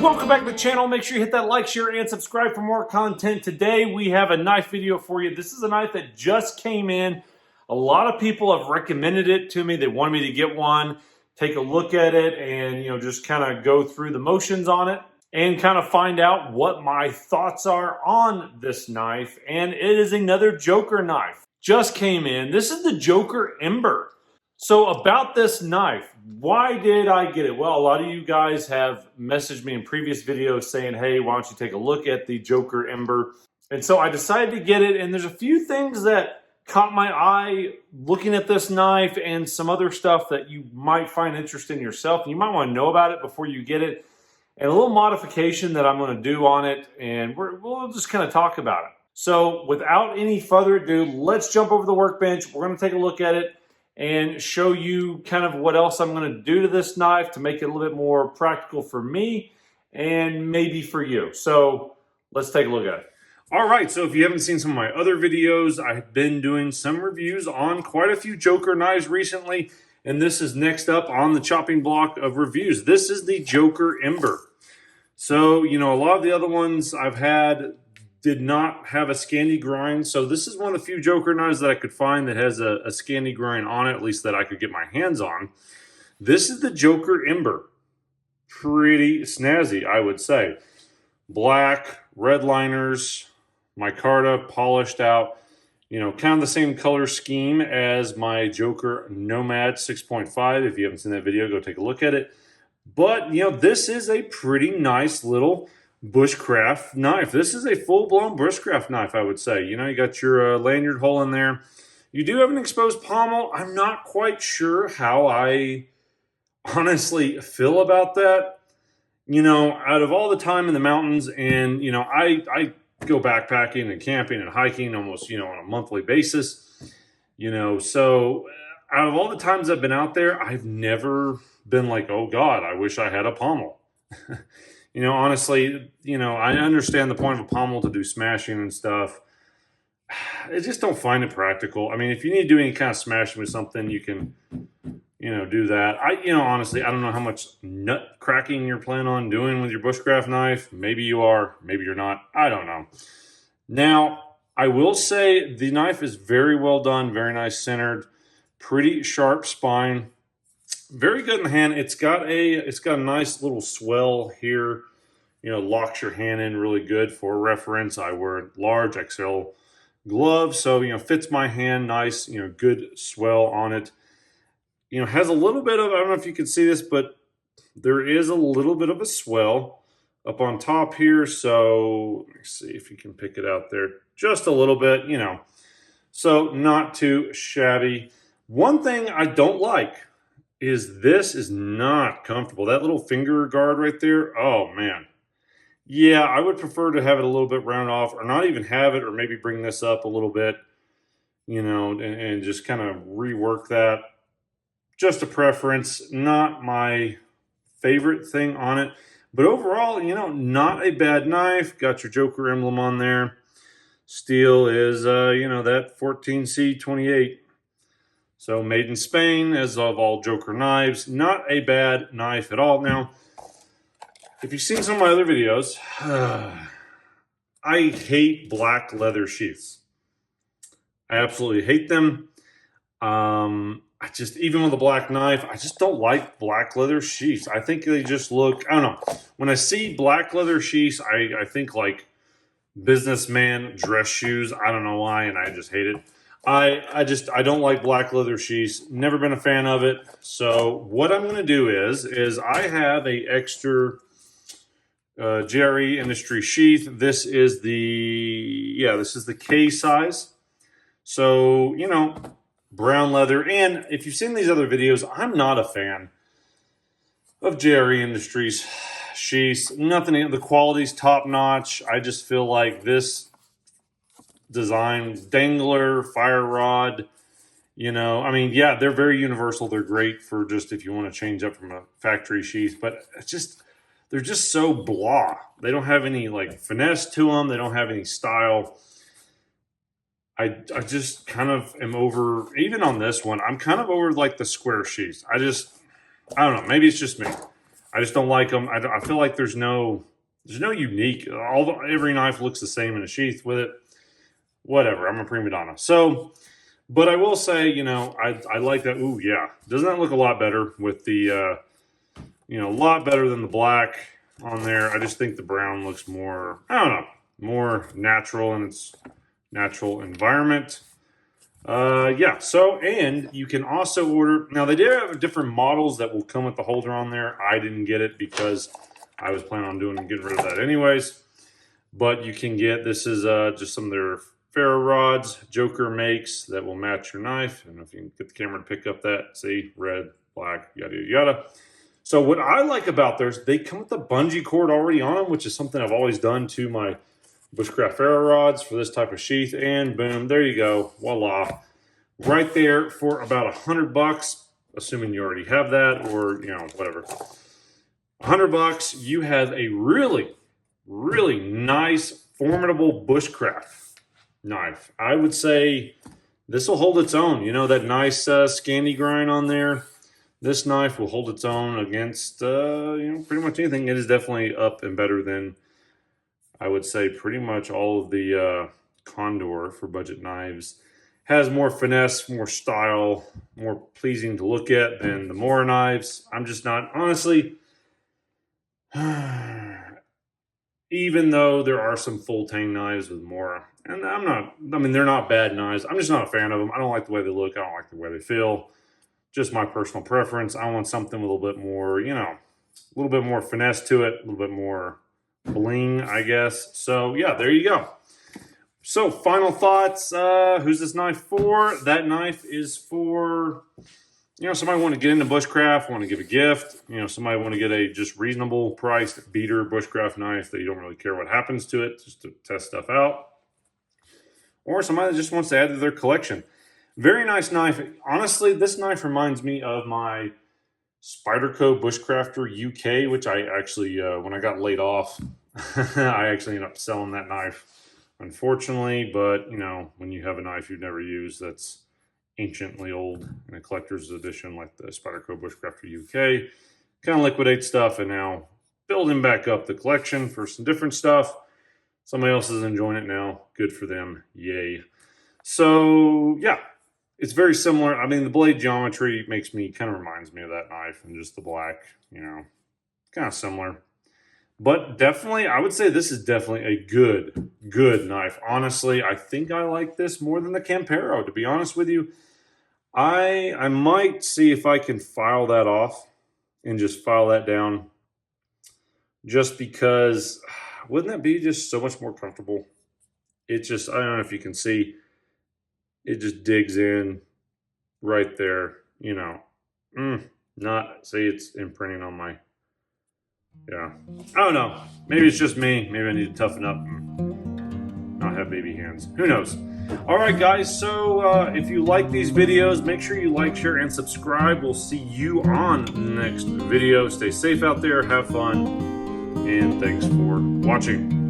Welcome back to the channel. Make sure you hit that like, share, and subscribe for more content. Today we have a knife video for you. This is a knife that just came in. A lot of people have recommended it to me. They wanted me to get one, take a look at it, and just kind of go through the motions on it and kind of find out what my thoughts are on this knife. And it is another Joker knife. Just came in. This is the Joker Ember. So about this knife, why did I get it? Well, a lot of you guys have messaged me in previous videos saying, hey, why don't you take a look at the Joker Ember? And so I decided to get it, and there's a few things that caught my eye looking at this knife and some other stuff that you might find interesting yourself. You might want to know about it before you get it, and a little modification that I'm going to do on it, and we'll just kind of talk about it. So without any further ado, let's jump over the workbench. We're going to take a look at it and show you kind of what else I'm going to do to this knife to make it a little bit more practical for me and maybe for you. So let's take a look at it. All right, so if you haven't seen some of my other videos, I've been doing some reviews on quite a few Joker knives recently, and this is next up on the chopping block of reviews. This is the Joker Ember. So, a lot of the other ones I've had did not have a Scandi grind, so this is one of the few Joker knives that I could find that has a Scandi grind on it, at least that I could get my hands on. This is the Joker Ember. Pretty snazzy, I would say. Black, red liners, micarta, polished out, kind of the same color scheme as my Joker Nomad 6.5. If you haven't seen that video, go take a look at it. But, this is a pretty nice little Bushcraft knife. This is a full-blown Bushcraft knife, I would say. You got your lanyard hole in there. You do have an exposed pommel. I'm not quite sure how I honestly feel about that. Out of all the time in the mountains, and I go backpacking and camping and hiking almost on a monthly basis. So out of all the times I've been out there, I've never been like, oh God, I wish I had a pommel. Honestly, I understand the point of a pommel to do smashing and stuff. I just don't find it practical. I mean, if you need to do any kind of smashing with something, you can, do that. Honestly, I don't know how much nut cracking you're planning on doing with your Bushcraft knife. Maybe you are, maybe you're not. I don't know. Now, I will say the knife is very well done, very nice centered, pretty sharp spine. Very good in the hand. It's got a nice little swell here. Locks your hand in really good. For reference, I wear large XL gloves, so fits my hand nice. Good swell on it. Has a little bit of, I don't know if you can see this, but there is a little bit of a swell up on top here. So let me see if you can pick it out there. Just a little bit, So not too shabby. One thing I don't like is this is not comfortable. That little finger guard right there, oh man. Yeah, I would prefer to have it a little bit round off, or not even have it, or maybe bring this up a little bit, and just kind of rework that. Just a preference, not my favorite thing on it. But overall, not a bad knife. Got your Joker emblem on there. Steel is, that 14C28. So made in Spain, as of all Joker knives. Not a bad knife at all. Now, if you've seen some of my other videos, I hate black leather sheaths. I absolutely hate them. Even with a black knife, I just don't like black leather sheaths. I think they just look, I don't know. When I see black leather sheaths, I think like businessman dress shoes. I don't know why, and I just hate it. I don't like black leather sheaths. Never been a fan of it. So what I'm going to do is I have a extra GRE Industry sheath. This is the K size. So, you know, brown leather. And if you've seen these other videos, I'm not a fan of GRE Industries sheaths. Nothing, the quality's top notch. I just feel like this design, dangler, fire rod, you know, I mean, yeah, they're very universal. They're great for just if you want to change up from a factory sheath, but it's just, they're just so blah. They don't have any like finesse to them. They don't have any style. I just kind of am over, even on this one, I'm kind of over like the square sheaths. I don't know. Maybe it's just me. I just don't like them. I feel like there's no unique. Every knife looks the same in a sheath with it. Whatever. I'm a prima donna. So, but I will say, you know, I like that. Ooh, yeah. Doesn't that look a lot better with the, you know, a lot better than the black on there. I just think the brown looks more, I don't know, more natural in its natural environment. Yeah, so, and you can also order, now they did have different models that will come with the holder on there. I didn't get it because I was planning on getting rid of that anyways. But you can get, this is just some of their ferro rods Joker makes that will match your knife. I don't know if you can get the camera to pick up that. See, red, black, yada, yada, yada. So what I like about theirs, they come with the bungee cord already on them, which is something I've always done to my Bushcraft ferro rods for this type of sheath. And boom, there you go. Voila. Right there for about $100, assuming you already have that or, you know, whatever. $100, you have a really, really nice, formidable Bushcraft knife. I would say this will hold its own. You know, that nice Scandi grind on there. This knife will hold its own against, you know, pretty much anything. It is definitely up and better than, I would say, pretty much all of the Condor for budget knives. Has more finesse, more style, more pleasing to look at than the Mora knives. I'm just not, honestly, even though there are some full tang knives with Mora, and they're not bad knives. I'm just not a fan of them. I don't like the way they look. I don't like the way they feel. Just my personal preference. I want something with a little bit more, you know, a little bit more finesse to it, a little bit more bling, I guess. So, yeah, there you go. So, final thoughts. Who's this knife for? That knife is for, you know, somebody want to get into Bushcraft, want to give a gift. You know, somebody want to get a just reasonable priced beater Bushcraft knife that you don't really care what happens to it, just to test stuff out. Or somebody that just wants to add to their collection. Very nice knife. Honestly, this knife reminds me of my Spyderco Bushcrafter UK, which I actually, when I got laid off, I actually ended up selling that knife, unfortunately. But, you know, when you have a knife you've never used that's anciently old in a collector's edition like the Spyderco Bushcrafter UK, kind of liquidate stuff and now building back up the collection for some different stuff. Somebody else is enjoying it now. Good for them. Yay. So, yeah. It's very similar. I mean, the blade geometry kind of reminds me of that knife and just the black, you know, kind of similar. But definitely, I would say this is definitely a good knife. Honestly, I think I like this more than the Campero, to be honest with you. I might see if I can file that off and just file that down just because, wouldn't that be just so much more comfortable? It just, I don't know if you can see, it just digs in right there, you know. See, it's imprinting on my, yeah. I don't know. Maybe it's just me. Maybe I need to toughen up and not have baby hands. Who knows? All right, guys. So if you like these videos, make sure you like, share, and subscribe. We'll see you on the next video. Stay safe out there. Have fun. And thanks for watching.